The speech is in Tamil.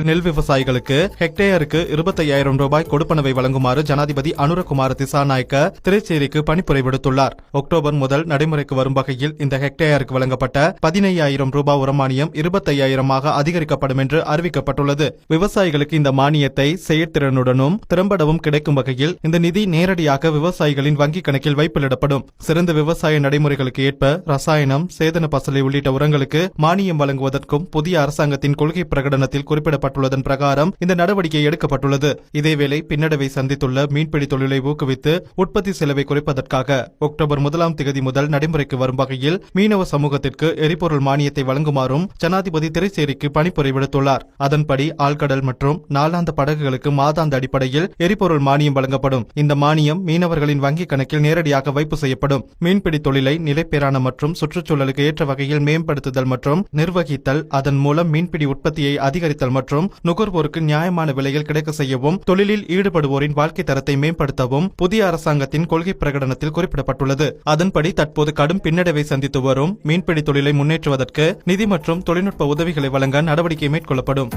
நெல் விவசாயிகளுக்கு ஹெக்டேயருக்கு 25,000 ரூபாய் கொடுப்பனவை வழங்குமாறு ஜனாதிபதி அனுரகுமார திசாநாயக்க திரைச்சேரிக்கு பணிப்புரை விடுத்துள்ளார். அக்டோபர் முதல் நடைமுறைக்கு வரும் வகையில் இந்த ஹெக்டேயருக்கு வழங்கப்பட்ட 15,000 ரூபாய் உரமானியம் 25,000 அதிகரிக்கப்படும் என்று அறிவிக்கப்பட்டுள்ளது. விவசாயிகளுக்கு இந்த மானியத்தை செயற்திறனுடனும் திறம்படவும் கிடைக்கும் வகையில் இந்த நிதி நேரடியாக விவசாயிகளின் வங்கிக் கணக்கில் வைப்பிலிடப்படும். சிறந்த விவசாய நடைமுறைகளுக்கு ஏற்ப ரசாயனம், சேதன பசலை உள்ளிட்ட உரங்களுக்கு மானியம் வழங்குவதற்கும் புதிய அரசாங்கத்தின் கொள்கை பிரகடனத்தில் குறிப்பிடப்பட்டுள்ளதன் பிரகாரம் இந்த நடவடிக்கை எடுக்கப்பட்டுள்ளது. இதேவேளை பின்னடைவை சந்தித்துள்ள மீன்பிடி தொழிலை ஊக்குவித்து உற்பத்தி செலவை குறைப்பதற்காக அக்டோபர் 1ஆம் தேதி முதல் நடைமுறைக்கு வரும் வகையில் மீனவ சமூகத்திற்கு எரிபொருள் மானியத்தை வழங்குமாறும் ஜனாதிபதி திரைச்சேரிக்கு பணிப்புரை விடுத்துள்ளார். அதன்படி ஆழ்கடல் மற்றும் நாளாந்த படகுகளுக்கு மாதாந்த அடிப்படையில் எரிபொருள் மானியம் வழங்கப்படும். இந்த மானியம் மீனவர்களின் வங்கிக் கணக்கில் நேரடியாக வைப்பு செய்யப்படும். மீன்பிடி தொழிலை நிலைப்பேறான மற்றும் சுற்றுச்சூழலுக்கு ஏற்ற வகையில் மேம்படுத்துதல் மற்றும் நிர்வகித்தல், அதன் மூலம் மீன்பிடி உற்பத்தியை அதிகரித்தல் மற்றும் நுகர்வோருக்கு நியாயமான விலையில் கிடைக்க செய்யவும், தொழிலில் ஈடுபடுவோரின் வாழ்க்கை தரத்தை மேம்படுத்தவும் புதிய அரசாங்கத்தின் கொள்கை பிரகடனத்தில் குறிப்பிடப்பட்டுள்ளது. அதன்படி தற்போது கடும் பின்னடைவை சந்தித்து வரும் மீன்பிடி தொழிலை முன்னேற்றுவதற்கு நிதி மற்றும் தொழில்நுட்ப உதவிகளை வழங்க நடவடிக்கை மேற்கொள்ளப்படும்.